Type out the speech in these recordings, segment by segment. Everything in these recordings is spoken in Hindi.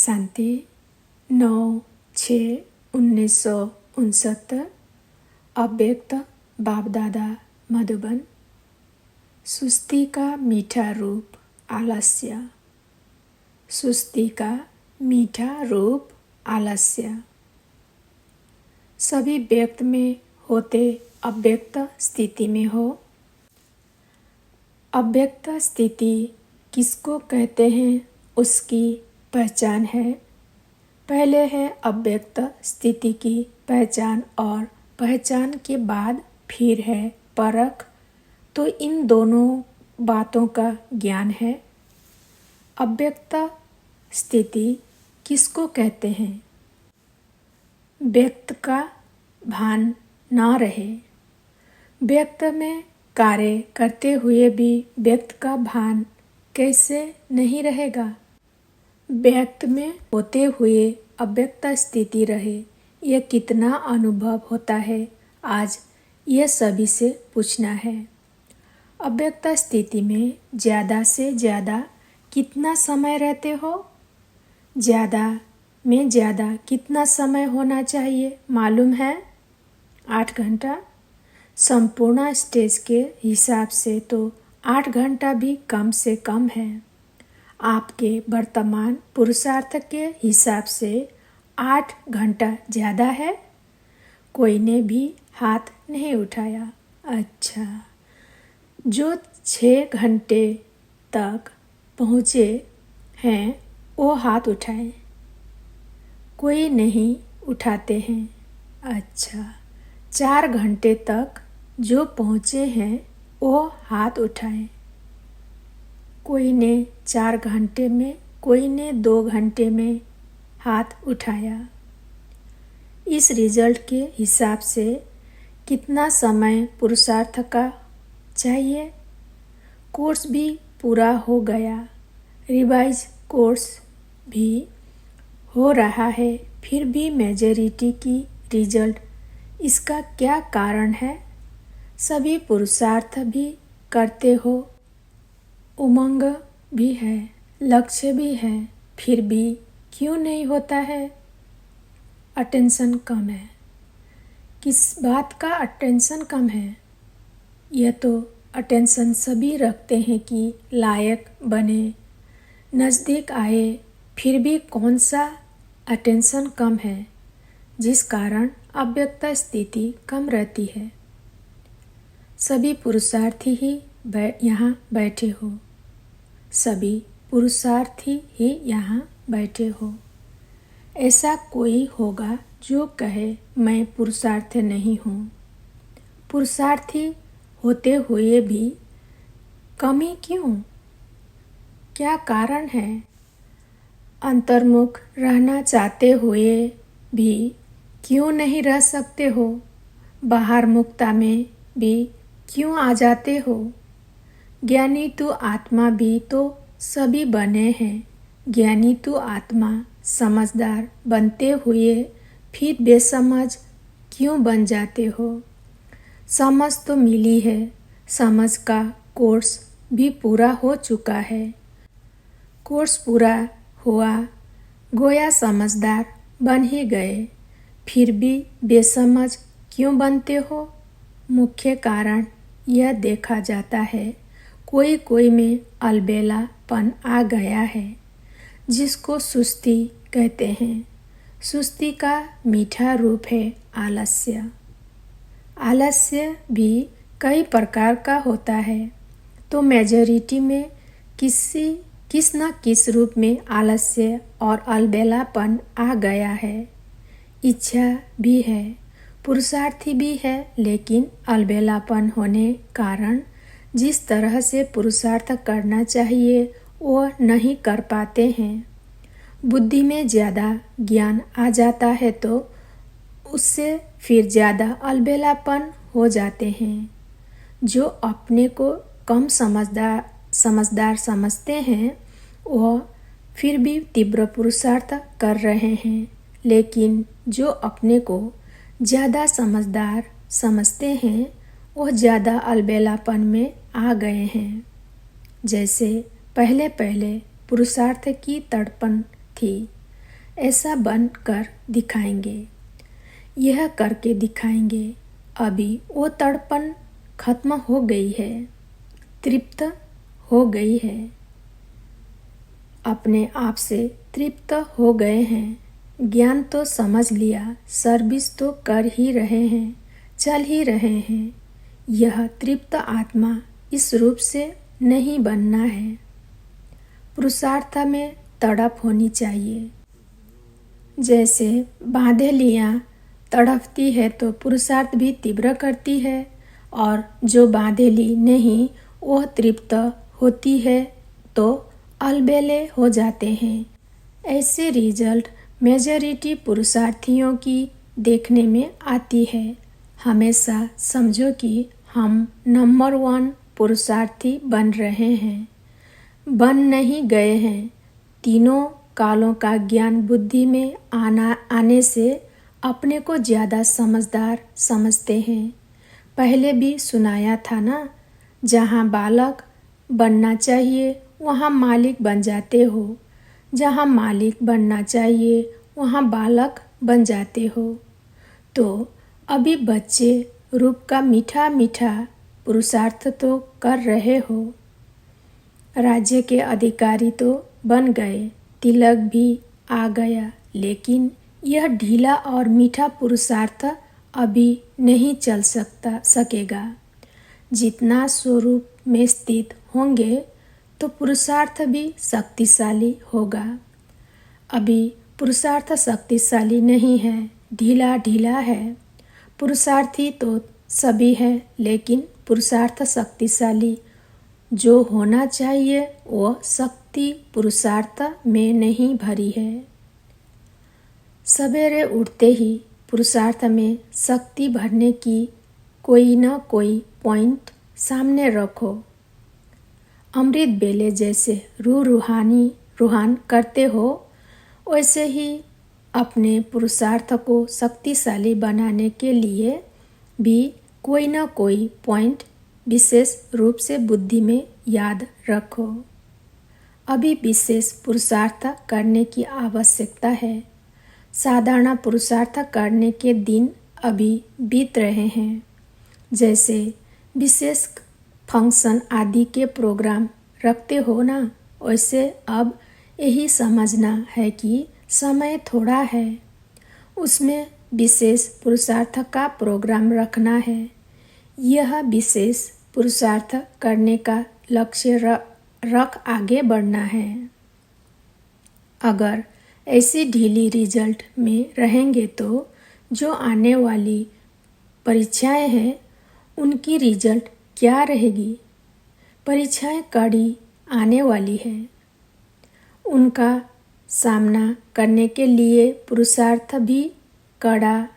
शांति 9/6/1969 अव्यक्त बाप दादा मधुबन। सुस्ती का मीठा रूप आलस्य। सुस्ती का मीठा रूप आलस्य। सभी व्यक्त में होते अव्यक्त स्थिति में हो। अव्यक्त स्थिति किसको कहते हैं उसकी पहचान है। पहले है अव्यक्त स्थिति की पहचान और पहचान के बाद फिर है परख। तो इन दोनों बातों का ज्ञान है। अव्यक्त स्थिति किसको कहते हैं? व्यक्त का भान ना रहे। व्यक्त में कार्य करते हुए भी व्यक्त का भान कैसे नहीं रहेगा? व्यक्त में होते हुए अव्यक्त स्थिति रहे, यह कितना अनुभव होता है, आज यह सभी से पूछना है। अव्यक्त स्थिति में ज़्यादा से ज़्यादा कितना समय रहते हो? ज़्यादा में ज़्यादा कितना समय होना चाहिए मालूम है? 8 घंटा। संपूर्ण स्टेज के हिसाब से तो 8 घंटा भी कम से कम है। आपके वर्तमान पुरुषार्थ के हिसाब से 8 घंटा ज़्यादा है। कोई ने भी हाथ नहीं उठाया। अच्छा, जो 6 घंटे तक पहुँचे हैं वो हाथ उठाएं। कोई नहीं उठाते हैं। अच्छा, 4 घंटे तक जो पहुँचे हैं वो हाथ उठाएं। कोई ने 4 घंटे में, कोई ने 2 घंटे में हाथ उठाया। इस रिजल्ट के हिसाब से कितना समय पुरुषार्थ का चाहिए? कोर्स भी पूरा हो गया, रिवाइज कोर्स भी हो रहा है, फिर भी मेजॉरिटी की रिजल्ट। इसका क्या कारण है? सभी पुरुषार्थ भी करते हो, उमंग भी है, लक्ष्य भी है, फिर भी क्यों नहीं होता है? अटेंशन कम है। किस बात का अटेंशन कम है? यह तो अटेंशन सभी रखते हैं कि लायक बने, नज़दीक आए, फिर भी कौन सा अटेंशन कम है जिस कारण अव्यक्त स्थिति कम रहती है? सभी पुरुषार्थी ही यहाँ बैठे हो। सभी पुरुषार्थी ही यहाँ बैठे हो। ऐसा कोई होगा जो कहे मैं पुरुषार्थ नहीं हूँ। पुरुषार्थी होते हुए भी कमी क्यों? क्या कारण है? अंतर्मुख रहना चाहते हुए भी क्यों नहीं रह सकते हो? बाहर मुक्ता में भी क्यों आ जाते हो? ज्ञानी तो आत्मा भी तो सभी बने हैं। ज्ञानी तो आत्मा समझदार बनते हुए फिर बेसमझ क्यों बन जाते हो? समझ तो मिली है, समझ का कोर्स भी पूरा हो चुका है। कोर्स पूरा हुआ, गोया समझदार बन ही गए, फिर भी बेसमझ क्यों बनते हो? मुख्य कारण यह देखा जाता है, कोई कोई में अलबेलापन आ गया है, जिसको सुस्ती कहते हैं। सुस्ती का मीठा रूप है आलस्य। आलस्य भी कई प्रकार का होता है, तो मेजॉरिटी में किस न किस रूप में आलस्य और अलबेलापन आ गया है। इच्छा भी है, पुरुषार्थी भी है, लेकिन अलबेलापन होने कारण जिस तरह से पुरुषार्थ करना चाहिए वो नहीं कर पाते हैं। बुद्धि में ज़्यादा ज्ञान आ जाता है तो उससे फिर ज़्यादा अलबेलापन हो जाते हैं। जो अपने को कम समझदार समझते हैं वह फिर भी तीव्र पुरुषार्थ कर रहे हैं, लेकिन जो अपने को ज़्यादा समझदार समझते हैं वह ज़्यादा अलबेलापन में आ गए हैं। जैसे पहले पुरुषार्थ की तड़पन थी, ऐसा बन कर दिखाएंगे, यह करके दिखाएंगे। अभी वो तड़पन खत्म हो गई है, तृप्त हो गई है, अपने आप से तृप्त हो गए हैं। ज्ञान तो समझ लिया, सर्विस तो कर ही रहे हैं, चल ही रहे हैं। यह तृप्त आत्मा इस रूप से नहीं बनना है। पुरुषार्थ में तड़प होनी चाहिए। जैसे बांधेलियाँ तड़पती है तो पुरुषार्थ भी तीव्र करती है, और जो बांधेली नहीं वह तृप्त होती है तो अलबेले हो जाते हैं। ऐसे रिजल्ट मेजॉरिटी पुरुषार्थियों की देखने में आती है। हमेशा समझो कि हम नंबर 1 पुरुषार्थी बन रहे हैं, बन नहीं गए हैं। तीनों कालों का ज्ञान बुद्धि में आने से अपने को ज़्यादा समझदार समझते हैं। पहले भी सुनाया था ना, जहाँ बालक बनना चाहिए वहाँ मालिक बन जाते हो, जहाँ मालिक बनना चाहिए वहाँ बालक बन जाते हो। तो अभी बच्चे रूप का मीठा मीठा पुरुषार्थ तो कर रहे हो, राज्य के अधिकारी तो बन गए, तिलक भी आ गया, लेकिन यह ढीला और मीठा पुरुषार्थ अभी नहीं चल सकेगा। जितना स्वरूप में स्थित होंगे तो पुरुषार्थ भी शक्तिशाली होगा। अभी पुरुषार्थ शक्तिशाली नहीं है, ढीला ढीला है। पुरुषार्थी तो सभी हैं, लेकिन पुरुषार्थ शक्तिशाली जो होना चाहिए वह शक्ति पुरुषार्थ में नहीं भरी है। सवेरे उठते ही पुरुषार्थ में शक्ति भरने की कोई न कोई पॉइंट सामने रखो। अमृत बेले जैसे रूहान करते हो, वैसे ही अपने पुरुषार्थ को शक्तिशाली बनाने के लिए भी कोई न कोई पॉइंट विशेष रूप से बुद्धि में याद रखो। अभी विशेष पुरुषार्थ करने की आवश्यकता है। साधारण पुरुषार्थ करने के दिन अभी बीत रहे हैं। जैसे विशेष फंक्शन आदि के प्रोग्राम रखते हो ना, वैसे अब यही समझना है कि समय थोड़ा है, उसमें विशेष पुरुषार्थ का प्रोग्राम रखना है। यह विशेष पुरुषार्थ करने का लक्ष्य रख आगे बढ़ना है। अगर ऐसी ढीली रिजल्ट में रहेंगे तो जो आने वाली परीक्षाएं हैं उनकी रिजल्ट क्या रहेगी। परीक्षाएं कड़ी आने वाली है, उनका सामना करने के लिए पुरुषार्थ भी कड़ा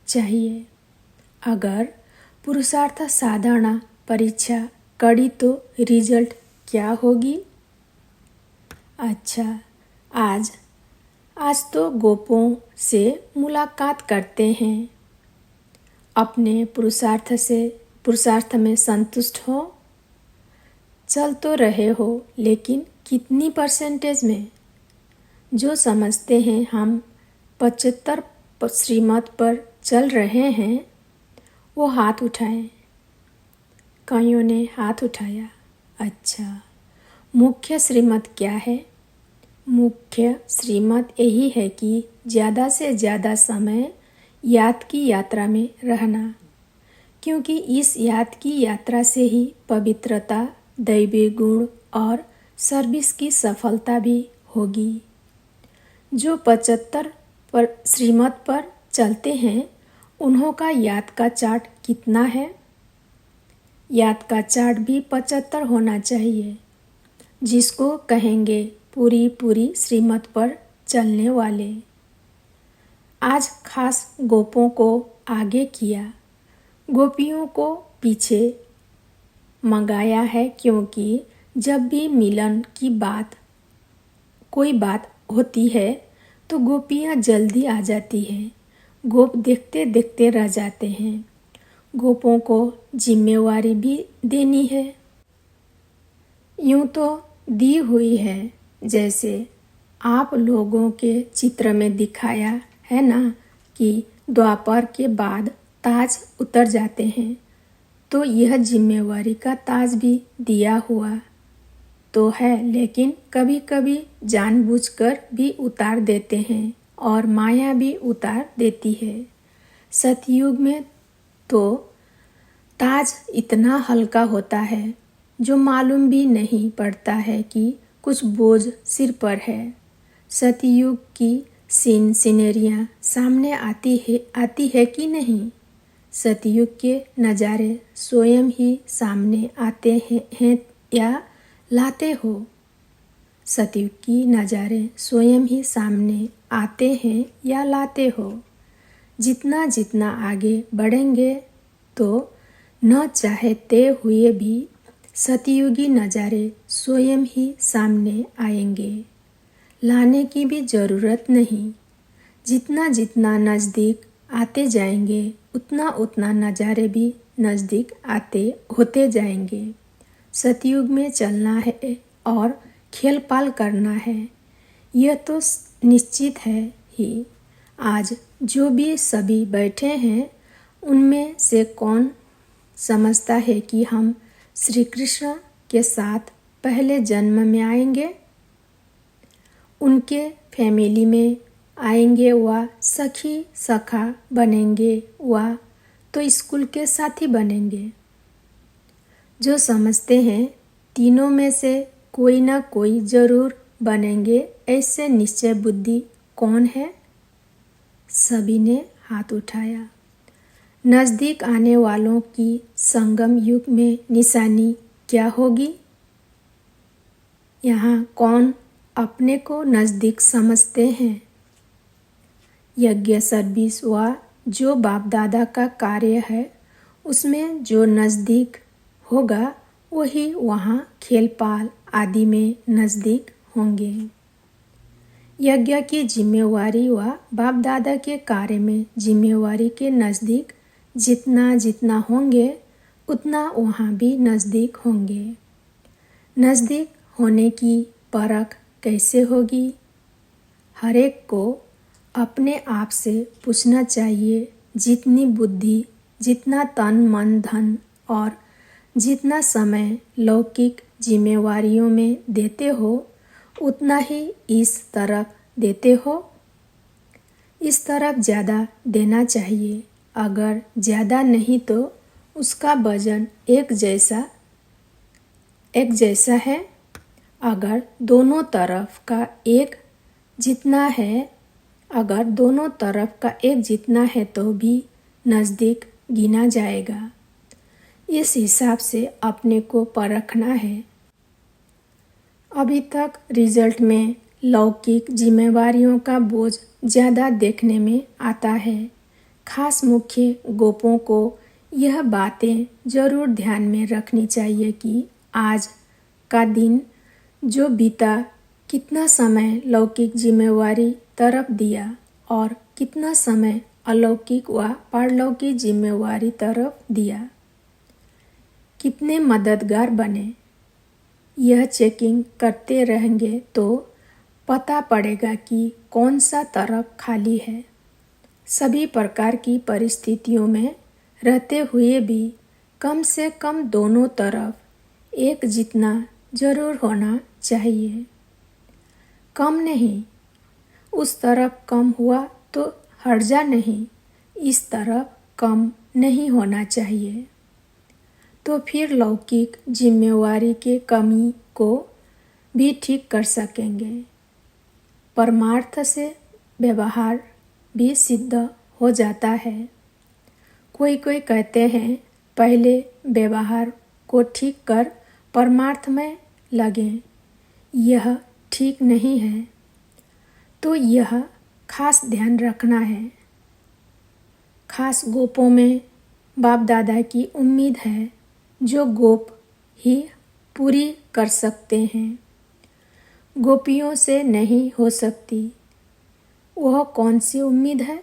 चाहिए। अगर पुरुषार्थ साधारण परीक्षा कड़ी तो रिजल्ट क्या होगी। अच्छा, आज तो गोपों से मुलाकात करते हैं। अपने पुरुषार्थ में संतुष्ट हो। चल तो रहे हो, लेकिन कितनी परसेंटेज में। जो समझते हैं हम 75 श्रीमत पर चल रहे हैं वो हाथ उठाएं। कईयों ने हाथ उठाया। अच्छा, मुख्य श्रीमत क्या है। मुख्य श्रीमत यही है कि ज़्यादा से ज़्यादा समय याद की यात्रा में रहना, क्योंकि इस याद की यात्रा से ही पवित्रता, दैवी गुण और सर्विस की सफलता भी होगी। जो 75 पर श्रीमत पर चलते हैं उन्हों का याद का चार्ट कितना है। याद का चार्ट भी 75 होना चाहिए, जिसको कहेंगे पूरी श्रीमत पर चलने वाले। आज खास गोपों को आगे किया, गोपियों को पीछे मंगाया है, क्योंकि जब भी मिलन की कोई बात होती है तो गोपियाँ जल्दी आ जाती हैं। गोप देखते देखते रह जाते हैं। गोपों को जिम्मेवारी भी देनी है। यूँ तो दी हुई है, जैसे आप लोगों के चित्र में दिखाया है ना कि द्वापर के बाद ताज उतर जाते हैं, तो यह जिम्मेवारी का ताज भी दिया हुआ तो है, लेकिन कभी कभी जानबूझकर भी उतार देते हैं और माया भी उतार देती है। सतयुग में तो ताज इतना हल्का होता है जो मालूम भी नहीं पड़ता है कि कुछ बोझ सिर पर है। सतयुग की सीनरियाँ सामने आती है कि नहीं? सतयुग के नज़ारे स्वयं ही सामने आते हैं या लाते हो? सतयुग की नज़ारे स्वयं ही सामने आते हैं या लाते हो? जितना जितना आगे बढ़ेंगे तो न चाहते हुए भी सतयुगी नज़ारे स्वयं ही सामने आएंगे। लाने की भी ज़रूरत नहीं। जितना जितना नज़दीक आते जाएंगे उतना उतना नज़ारे भी नज़दीक आते होते जाएंगे। सतयुग में चलना है और खेल पाल करना है, यह तो निश्चित है ही। आज जो भी सभी बैठे हैं उनमें से कौन समझता है कि हम श्री कृष्ण के साथ पहले जन्म में आएंगे, उनके फैमिली में आएंगे, व सखी सखा बनेंगे, व तो स्कूल के साथी बनेंगे। जो समझते हैं तीनों में से कोई ना कोई जरूर बनेंगे, ऐसे निश्चय बुद्धि कौन है? सभी ने हाथ उठाया। नज़दीक आने वालों की संगम युग में निशानी क्या होगी? यहाँ कौन अपने को नज़दीक समझते हैं? यज्ञ सर्विस व जो बाप दादा का कार्य है उसमें जो नज़दीक होगा वही वहाँ खेल पाल आदि में नज़दीक होंगे। यज्ञ की जिम्मेवारी व बाप दादा के कार्य में जिम्मेवारी के नज़दीक जितना जितना होंगे उतना वहाँ भी नज़दीक होंगे। नज़दीक होने की परख कैसे होगी? हर एक को अपने आप से पूछना चाहिए, जितनी बुद्धि, जितना तन मन धन और जितना समय लौकिक जिम्मेवारियों में देते हो उतना ही इस तरफ देते हो? इस तरफ ज़्यादा देना चाहिए। अगर ज़्यादा नहीं तो उसका वजन एक जैसा है। अगर दोनों तरफ का एक जितना है, अगर दोनों तरफ का एक जितना है तो भी नज़दीक गिना जाएगा। इस हिसाब से अपने को परखना है। अभी तक रिजल्ट में लौकिक जिम्मेवारियों का बोझ ज़्यादा देखने में आता है। खास मुख्य गोपों को यह बातें ज़रूर ध्यान में रखनी चाहिए कि आज का दिन जो बीता, कितना समय लौकिक जिम्मेवारी तरफ दिया और कितना समय अलौकिक व पारलौकिक जिम्मेवारी तरफ दिया। कितने मददगार बने, यह चेकिंग करते रहेंगे तो पता पड़ेगा कि कौन सा तरफ खाली है। सभी प्रकार की परिस्थितियों में रहते हुए भी कम से कम दोनों तरफ एक जितना जरूर होना चाहिए। कम नहीं, उस तरफ कम हुआ तो हर्जा नहीं, इस तरफ कम नहीं होना चाहिए। तो फिर लौकिक जिम्मेवारी के कमी को भी ठीक कर सकेंगे। परमार्थ से व्यवहार भी सिद्ध हो जाता है। कोई कहते हैं पहले व्यवहार को ठीक कर परमार्थ में लगें, यह ठीक नहीं है। तो यह खास ध्यान रखना है। खास गोपों में बाप दादा की उम्मीद है जो गोप ही पूरी कर सकते हैं, गोपियों से नहीं हो सकती। वह कौन सी उम्मीद है?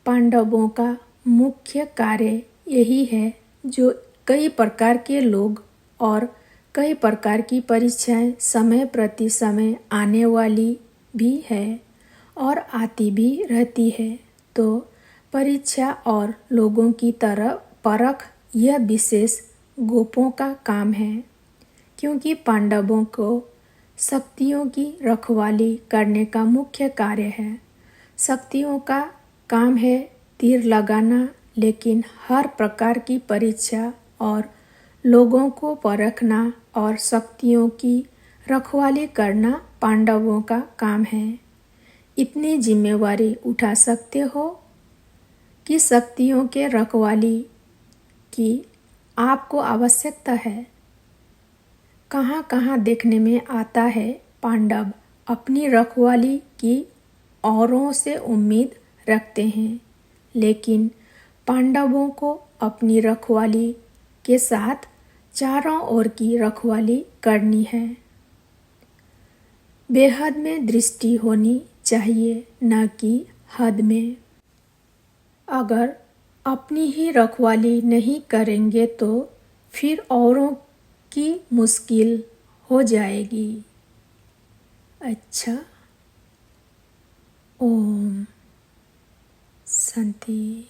पांडवों का मुख्य कार्य यही है जो कई प्रकार के लोग और कई प्रकार की परीक्षाएं समय प्रति समय आने वाली भी है और आती भी रहती है। तो परीक्षा और लोगों की तरह परख यह विशेष गोपों का काम है, क्योंकि पांडवों को शक्तियों की रखवाली करने का मुख्य कार्य है। शक्तियों का काम है तीर लगाना, लेकिन हर प्रकार की परीक्षा और लोगों को परखना और शक्तियों की रखवाली करना पांडवों का काम है। इतनी जिम्मेवारी उठा सकते हो कि शक्तियों के रखवाली की आपको आवश्यकता है। कहाँ कहाँ देखने में आता है पांडव अपनी रखवाली की औरों से उम्मीद रखते हैं, लेकिन पांडवों को अपनी रखवाली के साथ चारों ओर की रखवाली करनी है। बेहद में दृष्टि होनी चाहिए, न कि हद में। अगर अपनी ही रखवाली नहीं करेंगे तो फिर औरों की मुश्किल हो जाएगी। अच्छा, ओम शांति।